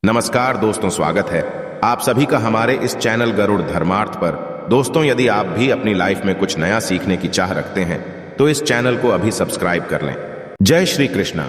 नमस्कार दोस्तों, स्वागत है आप सभी का हमारे इस चैनल गरुड़ धर्मार्थ पर। दोस्तों, यदि आप भी अपनी लाइफ में कुछ नया सीखने की चाह रखते हैं तो इस चैनल को अभी सब्सक्राइब कर लें। जय श्री कृष्णा।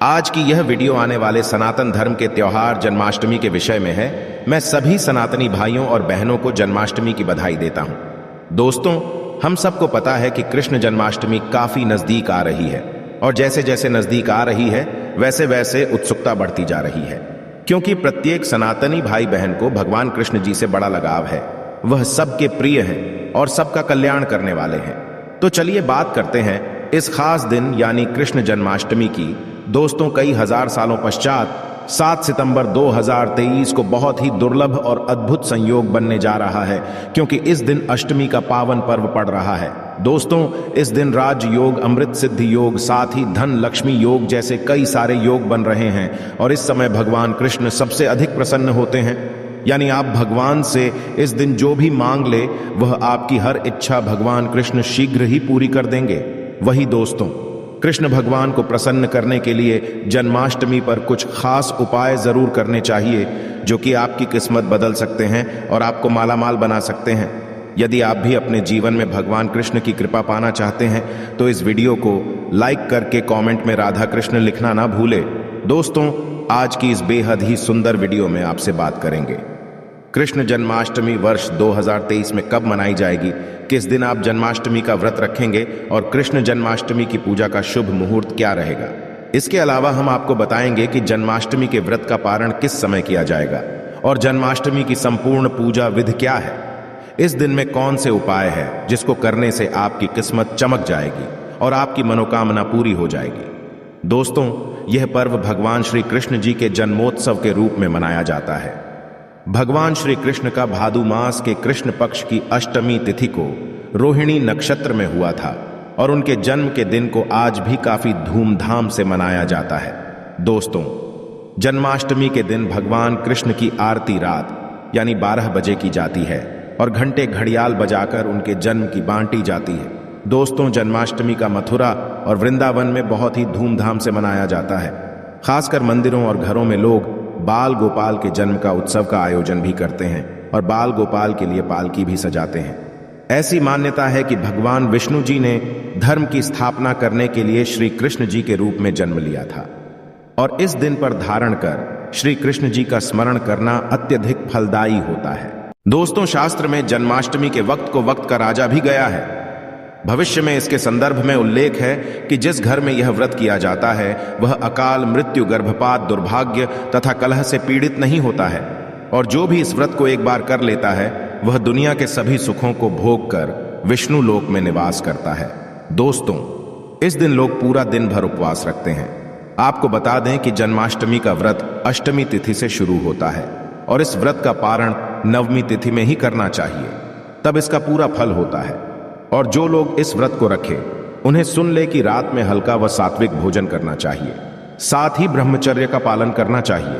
आज की यह वीडियो आने वाले सनातन धर्म के त्योहार जन्माष्टमी के विषय में है। मैं सभी सनातनी भाइयों और बहनों को जन्माष्टमी की बधाई देता हूं। दोस्तों, हम सबको पता है कि कृष्ण जन्माष्टमी काफी नजदीक आ रही है और जैसे जैसे नजदीक आ रही है वैसे वैसे उत्सुकता बढ़ती जा रही है, क्योंकि प्रत्येक सनातनी भाई बहन को भगवान कृष्ण जी से बड़ा लगाव है। वह सबके प्रिय हैं और सबका कल्याण करने वाले हैं। तो चलिए बात करते हैं इस खास दिन यानी कृष्ण जन्माष्टमी की। दोस्तों, कई हजार सालों पश्चात 7 सितंबर 2023 को बहुत ही दुर्लभ और अद्भुत संयोग बनने जा रहा है, क्योंकि इस दिन अष्टमी का पावन पर्व पड़ रहा है। दोस्तों, इस दिन राज योग, अमृत सिद्धि योग, साथ ही धन लक्ष्मी योग जैसे कई सारे योग बन रहे हैं और इस समय भगवान कृष्ण सबसे अधिक प्रसन्न होते हैं। यानी आप भगवान से इस दिन जो भी मांग ले वह आपकी हर इच्छा भगवान कृष्ण शीघ्र ही पूरी कर देंगे। वही दोस्तों, कृष्ण भगवान को प्रसन्न करने के लिए जन्माष्टमी पर कुछ खास उपाय जरूर करने चाहिए, जो कि आपकी किस्मत बदल सकते हैं और आपको मालामाल बना सकते हैं। यदि आप भी अपने जीवन में भगवान कृष्ण की कृपा पाना चाहते हैं तो इस वीडियो को लाइक करके कमेंट में राधा कृष्ण लिखना ना भूले। दोस्तों, आज की इस बेहद ही सुंदर वीडियो में आपसे बात करेंगे कृष्ण जन्माष्टमी वर्ष 2023 में कब मनाई जाएगी, किस दिन आप जन्माष्टमी का व्रत रखेंगे और कृष्ण जन्माष्टमी की पूजा का शुभ मुहूर्त क्या रहेगा। इसके अलावा हम आपको बताएंगे कि जन्माष्टमी के व्रत का पारण किस समय किया जाएगा और जन्माष्टमी की संपूर्ण पूजा विधि क्या है। इस दिन में कौन से उपाय है जिसको करने से आपकी किस्मत चमक जाएगी और आपकी मनोकामना पूरी हो जाएगी। दोस्तों, यह पर्व भगवान श्री कृष्ण जी के जन्मोत्सव के रूप में मनाया जाता है। भगवान श्री कृष्ण का भादु मास के कृष्ण पक्ष की अष्टमी तिथि को रोहिणी नक्षत्र में हुआ था और उनके जन्म के दिन को आज भी काफी धूमधाम से मनाया जाता है। दोस्तों, जन्माष्टमी के दिन भगवान कृष्ण की आरती रात यानी 12 बजे की जाती है और घंटे घड़ियाल बजाकर उनके जन्म की बांटी जाती है। दोस्तों, जन्माष्टमी का मथुरा और वृंदावन में बहुत ही धूमधाम से मनाया जाता है। खासकर मंदिरों और घरों में लोग बाल गोपाल के जन्म का उत्सव का आयोजन भी करते हैं और बाल गोपाल के लिए पालकी भी सजाते हैं। ऐसी मान्यता है कि भगवान विष्णु जी ने धर्म की स्थापना करने के लिए श्री कृष्ण जी के रूप में जन्म लिया था और इस दिन पर धारण कर श्री कृष्ण जी का स्मरण करना अत्यधिक फलदायी होता है। दोस्तों, शास्त्र में जन्माष्टमी के वक्त को वक्त का राजा भी गया है। भविष्य में इसके संदर्भ में उल्लेख है कि जिस घर में यह व्रत किया जाता है वह अकाल मृत्यु, गर्भपात, दुर्भाग्य तथा कलह से पीड़ित नहीं होता है और जो भी इस व्रत को एक बार कर लेता है वह दुनिया के सभी सुखों को भोग कर विष्णु लोक में निवास करता है। दोस्तों, इस दिन लोग पूरा दिन भर उपवास रखते हैं। आपको बता दें कि जन्माष्टमी का व्रत अष्टमी तिथि से शुरू होता है और इस व्रत का पारण नवमी तिथि में ही करना चाहिए, तब इसका पूरा फल होता है। और जो लोग इस व्रत को रखें उन्हें सुन ले कि रात में हल्का व सात्विक भोजन करना चाहिए, साथ ही ब्रह्मचर्य का पालन करना चाहिए।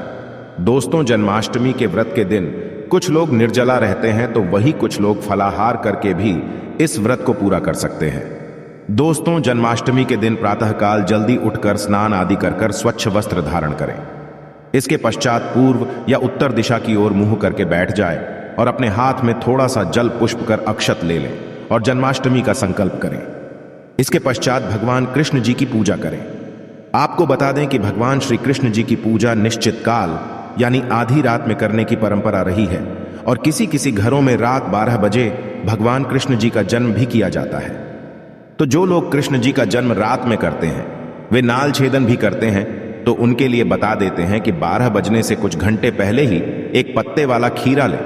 दोस्तों, जन्माष्टमी के व्रत के दिन कुछ लोग निर्जला रहते हैं तो वही कुछ लोग फलाहार करके भी इस व्रत को पूरा कर सकते हैं। दोस्तों, जन्माष्टमी के दिन प्रातःकाल जल्दी उठकर स्नान आदि कर स्वच्छ वस्त्र धारण करें। इसके पश्चात पूर्व या उत्तर दिशा की ओर मुंह करके बैठ जाए और अपने हाथ में थोड़ा सा जल पुष्प कर अक्षत ले लें और जन्माष्टमी का संकल्प करें। इसके पश्चात भगवान कृष्ण जी की पूजा करें। आपको बता दें कि भगवान श्री कृष्ण जी की पूजा निश्चित काल यानी आधी रात में करने की परंपरा रही है और किसी किसी घरों में रात 12 बजे भगवान कृष्ण जी का जन्म भी किया जाता है। तो जो लोग कृष्ण जी का जन्म रात में करते हैं वे नाल छेदन भी करते हैं, तो उनके लिए बता देते हैं कि 12 बजने से कुछ घंटे पहले ही एक पत्ते वाला खीरा ले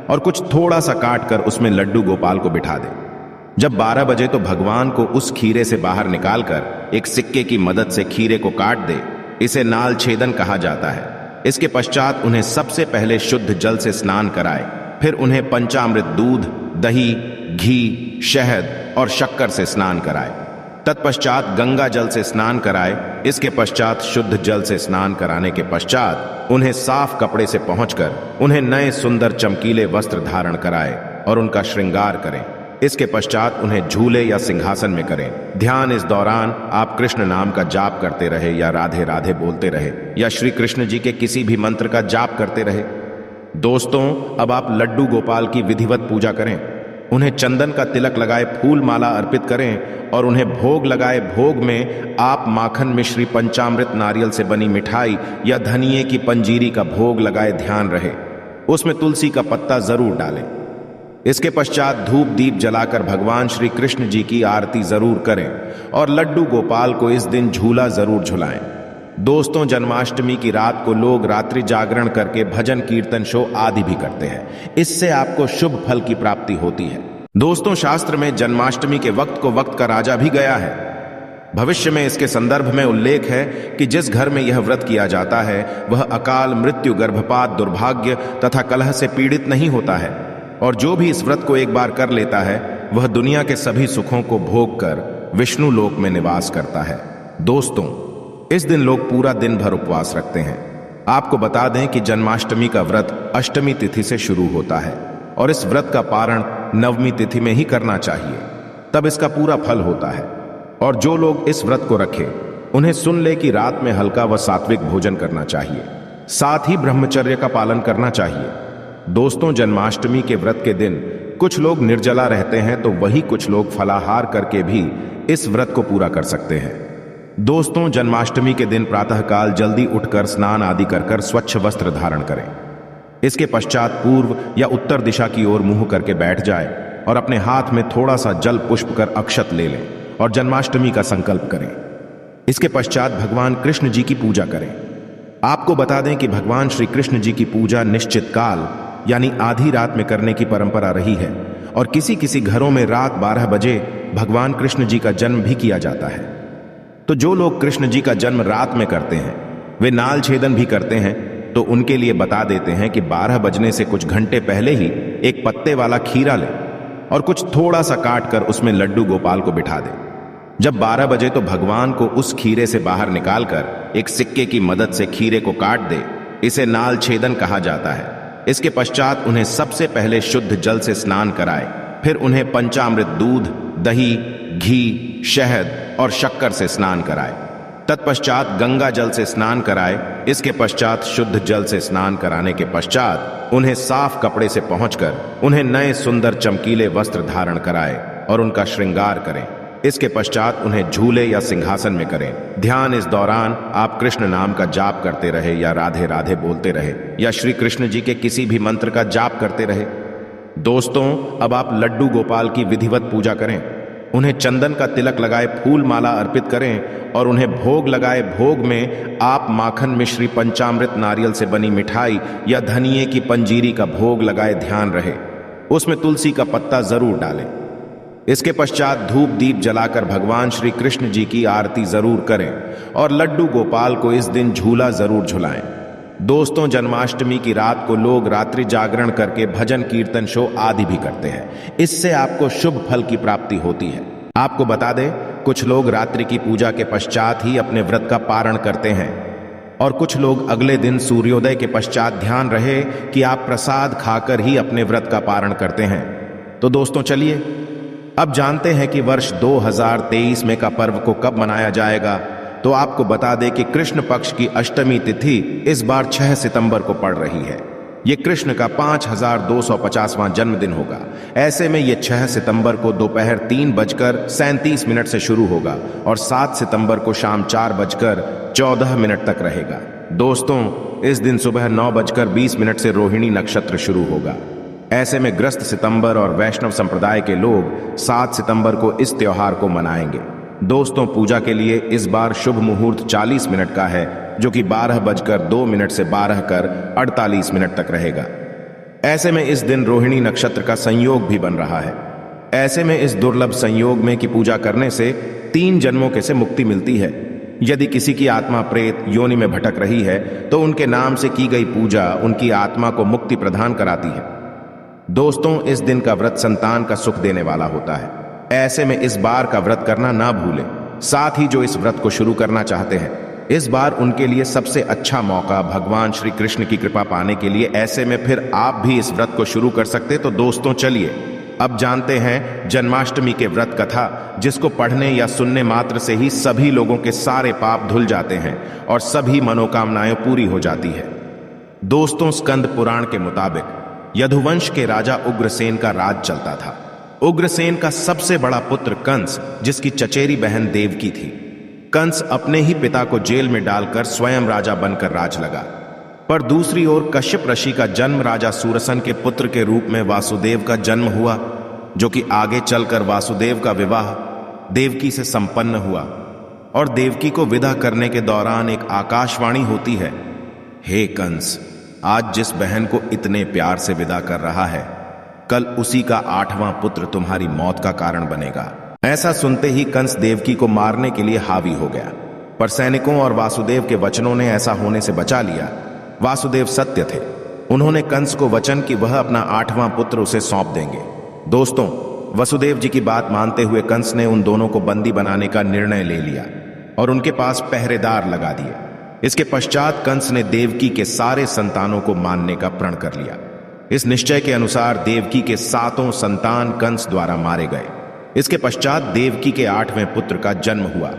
और कुछ थोड़ा सा काट कर उसमें लड्डू गोपाल को बिठा दे। जब 12 बजे तो भगवान को उस खीरे से बाहर निकालकर एक सिक्के की मदद से खीरे को काट दे। इसे नाल छेदन कहा जाता है। इसके पश्चात उन्हें सबसे पहले शुद्ध जल से स्नान कराए, फिर उन्हें पंचामृत दूध, दही, घी, शहद और शक्कर से स्नान कराए। तत्पश्चात गंगा जल से स्नान कराए। इसके पश्चात शुद्ध जल से स्नान कराने के पश्चात उन्हें साफ कपड़े से पहुंचकर उन्हें नए सुंदर चमकीले वस्त्र धारण कराए और उनका श्रृंगार करें। इसके पश्चात उन्हें झूले या सिंहासन में करें। ध्यान इस दौरान आप कृष्ण नाम का जाप करते रहे या राधे राधे बोलते रहे या श्री कृष्ण जी के किसी भी मंत्र का जाप करते रहे। दोस्तों, अब आप लड्डू गोपाल की विधिवत पूजा करें। उन्हें चंदन का तिलक लगाए फूल माला अर्पित करें और उन्हें भोग लगाए भोग में आप माखन मिश्री पंचामृत नारियल से बनी मिठाई या धनिये की पंजीरी का भोग लगाए। ध्यान रहे उसमें तुलसी का पत्ता जरूर डालें। इसके पश्चात धूप दीप जलाकर भगवान श्री कृष्ण जी की आरती जरूर करें और लड्डू गोपाल को इस दिन झूला जरूर झुलाएं। दोस्तों, जन्माष्टमी की रात को लोग रात्रि जागरण करके भजन कीर्तन शो आदि भी करते हैं। इससे आपको शुभ फल की प्राप्ति होती है। दोस्तों, शास्त्र में जन्माष्टमी के वक्त को वक्त का राजा भी गया है। भविष्य में इसके संदर्भ में उल्लेख है कि जिस घर में यह व्रत किया जाता है वह अकाल मृत्यु, गर्भपात, दुर्भाग्य तथा कलह से पीड़ित नहीं होता है और जो भी इस व्रत को एक बार कर लेता है वह दुनिया के सभी सुखों को भोग कर विष्णु लोक में निवास करता है। दोस्तों, इस दिन लोग पूरा दिन भर उपवास रखते हैं। आपको बता दें कि जन्माष्टमी का व्रत अष्टमी तिथि से शुरू होता है और इस व्रत का पारण नवमी तिथि में ही करना चाहिए, तब इसका पूरा फल होता है। और जो लोग इस व्रत को रखें उन्हें सुन ले कि रात में हल्का व सात्विक भोजन करना चाहिए, साथ ही ब्रह्मचर्य का पालन करना चाहिए। दोस्तों, जन्माष्टमी के व्रत के दिन कुछ लोग निर्जला रहते हैं तो वही कुछ लोग फलाहार करके भी इस व्रत को पूरा कर सकते हैं। दोस्तों, जन्माष्टमी के दिन प्रातःकाल जल्दी उठकर स्नान आदि कर स्वच्छ वस्त्र धारण करें। इसके पश्चात पूर्व या उत्तर दिशा की ओर मुंह करके बैठ जाए और अपने हाथ में थोड़ा सा जल पुष्प कर अक्षत ले लें और जन्माष्टमी का संकल्प करें। इसके पश्चात भगवान कृष्ण जी की पूजा करें। आपको बता दें कि भगवान श्री कृष्ण जी की पूजा निश्चित काल यानी आधी रात में करने की परंपरा रही है और किसी किसी घरों में रात 12 बजे भगवान कृष्ण जी का जन्म भी किया जाता है। तो जो लोग कृष्ण जी का जन्म रात में करते हैं वे नाल छेदन भी करते हैं, तो उनके लिए बता देते हैं कि 12 बजने से कुछ घंटे पहले ही एक पत्ते वाला खीरा लें और कुछ थोड़ा सा काट कर उसमें लड्डू गोपाल को बिठा दें। जब 12 बजे तो भगवान को उस खीरे से बाहर निकालकर एक सिक्के की मदद से खीरे को काट दे। इसे नाल छेदन कहा जाता है। इसके पश्चात उन्हें सबसे पहले शुद्ध जल से स्नान कराए, फिर उन्हें पंचामृत दूध, दही, घी, शहद और शक्कर से स्नान कराए। तत्पश्चात गंगा जल से स्नान कराए। इसके पश्चात शुद्ध जल से स्नान कराने के पश्चात उन्हें साफ कपड़े से पहुंचकर उन्हें नए सुंदर चमकीले वस्त्र धारण कराए और उनका श्रृंगार करें। इसके पश्चात उन्हें झूले या सिंहासन में करें। ध्यान इस दौरान आप कृष्ण नाम का जाप करते रहे या राधे राधे बोलते रहे या श्री कृष्ण जी के किसी भी मंत्र का जाप करते रहे। दोस्तों, अब आप लड्डू गोपाल की विधिवत पूजा करें। उन्हें चंदन का तिलक लगाए फूल माला अर्पित करें और उन्हें भोग लगाए भोग में आप माखन मिश्री पंचामृत नारियल से बनी मिठाई या धनिये की पंजीरी का भोग लगाए। ध्यान रहे उसमें तुलसी का पत्ता जरूर डालें। इसके पश्चात धूप दीप जलाकर भगवान श्री कृष्ण जी की आरती जरूर करें और लड्डू गोपाल को इस दिन झूला जरूर झुलाएं। दोस्तों, जन्माष्टमी की रात को लोग रात्रि जागरण करके भजन कीर्तन शो आदि भी करते हैं। इससे आपको शुभ फल की प्राप्ति होती है। आपको बता दें, कुछ लोग रात्रि की पूजा के पश्चात ही अपने व्रत का पारण करते हैं और कुछ लोग अगले दिन सूर्योदय के पश्चात। ध्यान रहे कि आप प्रसाद खाकर ही अपने व्रत का पारण करते हैं। तो दोस्तों, चलिए अब जानते हैं कि वर्ष 2023 में का पर्व को कब मनाया जाएगा। तो आपको बता दें कि कृष्ण पक्ष की अष्टमी तिथि इस बार 6 सितंबर को पड़ रही है। ये कृष्ण का 5250वां जन्मदिन होगा। ऐसे में ये 6 सितंबर को दोपहर 3:37 से शुरू होगा और 7 सितंबर को शाम 4:14 तक रहेगा। दोस्तों, इस दिन सुबह 9:20 से रोहिणी नक्षत्र शुरू होगा। ऐसे में ग्रस्त सितंबर और वैष्णव संप्रदाय के लोग 7 सितंबर को इस त्योहार को मनाएंगे। दोस्तों, पूजा के लिए इस बार शुभ मुहूर्त 40 मिनट का है, जो कि 12:02 से 12:48 तक रहेगा। ऐसे में इस दिन रोहिणी नक्षत्र का संयोग भी बन रहा है। ऐसे में इस दुर्लभ संयोग में की पूजा करने से 3 जन्मों के से मुक्ति मिलती है। यदि किसी की आत्मा प्रेत योनि में भटक रही है तो उनके नाम से की गई पूजा उनकी आत्मा को मुक्ति प्रदान कराती है। दोस्तों, इस दिन का व्रत संतान का सुख देने वाला होता है। ऐसे में इस बार का व्रत करना ना भूलें। साथ ही जो इस व्रत को शुरू करना चाहते हैं, इस बार उनके लिए सबसे अच्छा मौका भगवान श्री कृष्ण की कृपा पाने के लिए। ऐसे में फिर आप भी इस व्रत को शुरू कर सकते। तो दोस्तों, चलिए अब जानते हैं जन्माष्टमी के व्रत कथा, जिसको पढ़ने या सुनने मात्र से ही सभी लोगों के सारे पाप धुल जाते हैं और सभी मनोकामनाएं पूरी हो जाती है। दोस्तों, स्कंद पुराण के मुताबिक यदुवंश के राजा उग्रसेन का राज चलता था। उग्रसेन का सबसे बड़ा पुत्र कंस, जिसकी चचेरी बहन देवकी थी। कंस अपने ही पिता को जेल में डालकर स्वयं राजा बनकर राज लगा। पर दूसरी ओर कश्यप ऋषि का जन्म राजा सूरसन के पुत्र के रूप में वासुदेव का जन्म हुआ, जो कि आगे चलकर वासुदेव का विवाह देवकी से संपन्न हुआ। और देवकी को विदा करने के दौरान एक आकाशवाणी होती है, हे कंस, आज जिस बहन को इतने प्यार से विदा कर रहा है, कल उसी का 8वां पुत्र तुम्हारी मौत का कारण बनेगा। ऐसा सुनते ही कंस देवकी को मारने के लिए हावी हो गया, पर सैनिकों और वासुदेव के वचनों ने ऐसा होने से बचा लिया। वासुदेव सत्य थे। उन्होंने कंस को वचन कि वह अपना 8वां पुत्र उसे सौंप देंगे। दोस्तों, वसुदेव जी की बात मानते हुए कंस ने उन दोनों को बंदी बनाने का निर्णय ले लिया और उनके पास पहरेदार लगा दिए। इसके पश्चात कंस ने देवकी के सारे संतानों को मारने का प्रण कर लिया। इस निश्चय के अनुसार देवकी के 7 संतान कंस द्वारा मारे गए। इसके पश्चात देवकी के 8वें पुत्र का जन्म हुआ।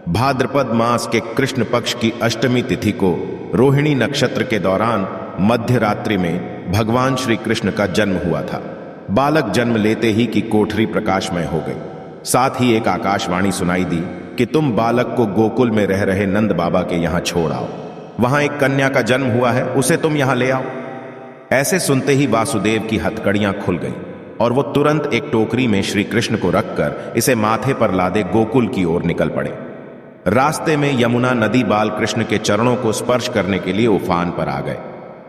भाद्रपद मास के कृष्ण पक्ष की अष्टमी तिथि को रोहिणी नक्षत्र के दौरान मध्य रात्रि में भगवान श्री कृष्ण का जन्म हुआ था। बालक जन्म लेते ही की कोठरी प्रकाशमय हो गई। साथ ही एक आकाशवाणी सुनाई दी कि तुम बालक को गोकुल में रह रहे नंद बाबा के यहां छोड़ आओ। वहां एक कन्या का जन्म हुआ है, उसे तुम यहां ले आओ। ऐसे सुनते ही वासुदेव की हथकड़ियां खुल गई और वो तुरंत एक टोकरी में श्री कृष्ण को रखकर इसे माथे पर लादे गोकुल की ओर निकल पड़े। रास्ते में यमुना नदी बाल कृष्ण के चरणों को स्पर्श करने के लिए उफान पर आ गए।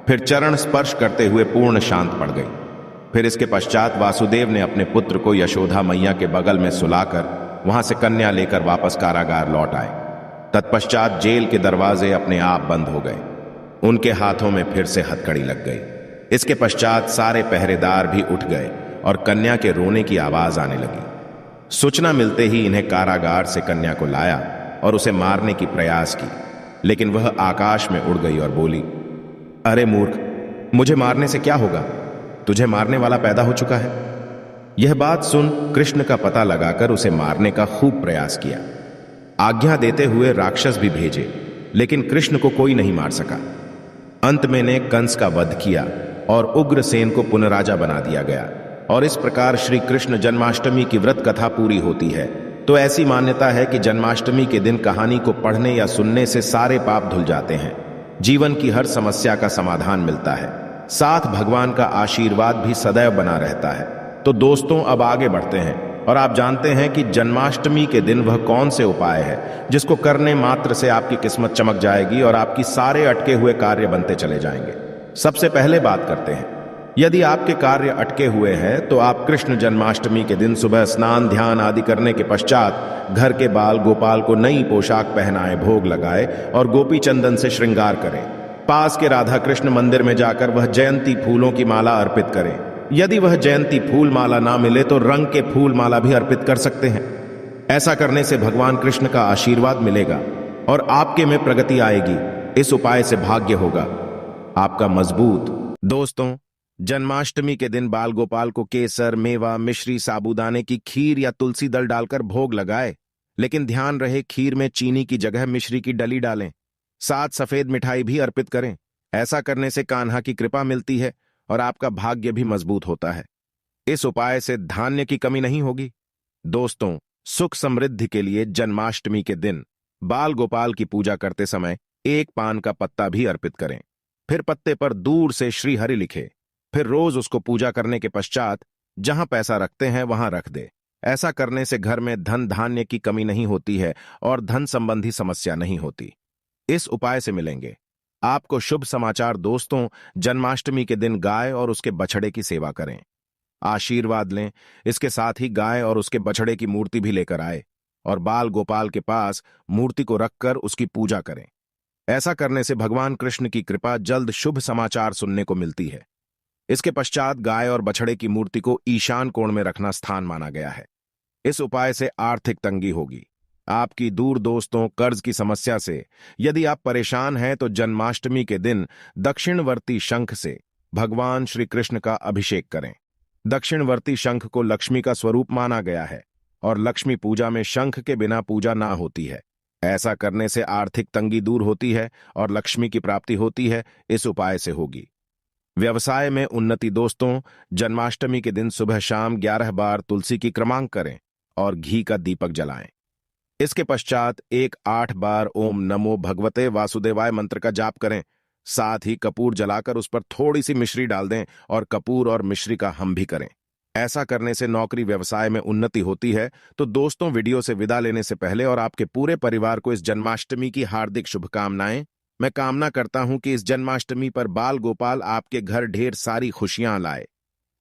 फिर चरण स्पर्श करते हुए पूर्ण शांत पड़ गई। फिर इसके पश्चात वासुदेव ने अपने पुत्र को यशोदा मैया के बगल में सुलाकर वहां से कन्या लेकर वापस कारागार लौट आए। तत्पश्चात जेल के दरवाजे अपने आप बंद हो गए। उनके हाथों में फिर से हथकड़ी लग गई। इसके पश्चात सारे पहरेदार भी उठ गए और कन्या के रोने की आवाज आने लगी। सूचना मिलते ही इन्हें कारागार से कन्या को लाया और उसे मारने की प्रयास की, लेकिन वह आकाश में उड़ गई और बोली, अरे मूर्ख, मुझे मारने से क्या होगा? तुझे मारने वाला पैदा हो चुका है। यह बात सुन कृष्ण का पता लगाकर उसे मारने का खूब प्रयास किया। आज्ञा देते हुए राक्षस भी भेजे, लेकिन कृष्ण को कोई नहीं मार सका। अंत में ने कंस का वध किया और उग्रसेन को पुनः राजा बना दिया गया। और इस प्रकार श्री कृष्ण जन्माष्टमी की व्रत कथा पूरी होती है। तो ऐसी मान्यता है कि जन्माष्टमी के दिन कहानी को पढ़ने या सुनने से सारे पाप धुल जाते हैं, जीवन की हर समस्या का समाधान मिलता है, साथ भगवान का आशीर्वाद भी सदैव बना रहता है। तो दोस्तों, अब आगे बढ़ते हैं और आप जानते हैं कि जन्माष्टमी के दिन वह कौन से उपाय है जिसको करने मात्र से आपकी किस्मत चमक जाएगी और आपकी सारे अटके हुए कार्य बनते चले जाएंगे। सबसे पहले बात करते हैं, यदि आपके कार्य अटके हुए हैं तो आप कृष्ण जन्माष्टमी के दिन सुबह स्नान ध्यान आदि करने के पश्चात घर के बाल गोपाल को नई पोशाक पहनाए, भोग लगाए और गोपी चंदन से श्रृंगार करें। पास के राधा कृष्ण मंदिर में जाकर वह जयंती फूलों की माला अर्पित करें। यदि वह जयंती फूल माला ना मिले तो रंग के फूल माला भी अर्पित कर सकते हैं। ऐसा करने से भगवान कृष्ण का आशीर्वाद मिलेगा और आपके में प्रगति आएगी। इस उपाय से भाग्य होगा आपका मजबूत। दोस्तों, जन्माष्टमी के दिन बाल गोपाल को केसर, मेवा, मिश्री, साबूदाने की खीर या तुलसी दल डालकर भोग लगाए, लेकिन ध्यान रहे खीर में चीनी की जगह मिश्री की डली डालें। साथ सफेद मिठाई भी अर्पित करें। ऐसा करने से कान्हा की कृपा मिलती है और आपका भाग्य भी मजबूत होता है। इस उपाय से धान्य की कमी नहीं होगी। दोस्तों, सुख समृद्धि के लिए जन्माष्टमी के दिन बाल गोपाल की पूजा करते समय एक पान का पत्ता भी अर्पित करें। फिर पत्ते पर दूर से श्री हरि लिखे। फिर रोज उसको पूजा करने के पश्चात जहां पैसा रखते हैं वहां रख दे। ऐसा करने से घर में धन धान्य की कमी नहीं होती है और धन संबंधी समस्या नहीं होती। इस उपाय से मिलेंगे आपको शुभ समाचार। दोस्तों, जन्माष्टमी के दिन गाय और उसके बछड़े की सेवा करें, आशीर्वाद लें। इसके साथ ही गाय और उसके बछड़े की मूर्ति भी लेकर आए और बाल गोपाल के पास मूर्ति को रखकर उसकी पूजा करें। ऐसा करने से भगवान कृष्ण की कृपा जल्द शुभ समाचार सुनने को मिलती है। इसके पश्चात गाय और बछड़े की मूर्ति को ईशान कोण में रखना स्थान माना गया है। इस उपाय से आर्थिक तंगी होगी आपकी दूर। दोस्तों, कर्ज की समस्या से यदि आप परेशान हैं तो जन्माष्टमी के दिन दक्षिणवर्ती शंख से भगवान श्री कृष्ण का अभिषेक करें। दक्षिणवर्ती शंख को लक्ष्मी का स्वरूप माना गया है और लक्ष्मी पूजा में शंख के बिना पूजा ना होती है। ऐसा करने से आर्थिक तंगी दूर होती है और लक्ष्मी की प्राप्ति होती है। इस उपाय से होगी व्यवसाय में उन्नति। दोस्तों, जन्माष्टमी के दिन सुबह शाम 11 बार तुलसी की क्रमांक करें और घी का दीपक जलाएं। इसके पश्चात 8 बार ओम नमो भगवते वासुदेवाय मंत्र का जाप करें। साथ ही कपूर जलाकर उस पर थोड़ी सी मिश्री डाल दें और कपूर और मिश्री का हम भी करें। ऐसा करने से नौकरी व्यवसाय में उन्नति होती है। तो दोस्तों, वीडियो से विदा लेने से पहले और आपके पूरे परिवार को इस जन्माष्टमी की हार्दिक शुभकामनाएं। मैं कामना करता हूं कि इस जन्माष्टमी पर बाल गोपाल आपके घर ढेर सारी खुशियां लाए।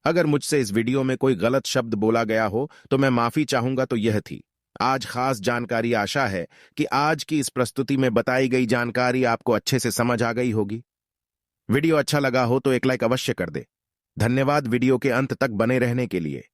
अगर मुझसे इस वीडियो में कोई गलत शब्द बोला गया हो तो मैं माफी चाहूंगा। तो यह थी आज खास जानकारी। आशा है कि आज की इस प्रस्तुति में बताई गई जानकारी आपको अच्छे से समझ आ गई होगी। वीडियो अच्छा लगा हो तो एक लाइक अवश्य कर दे। धन्यवाद वीडियो के अंत तक बने रहने के लिए।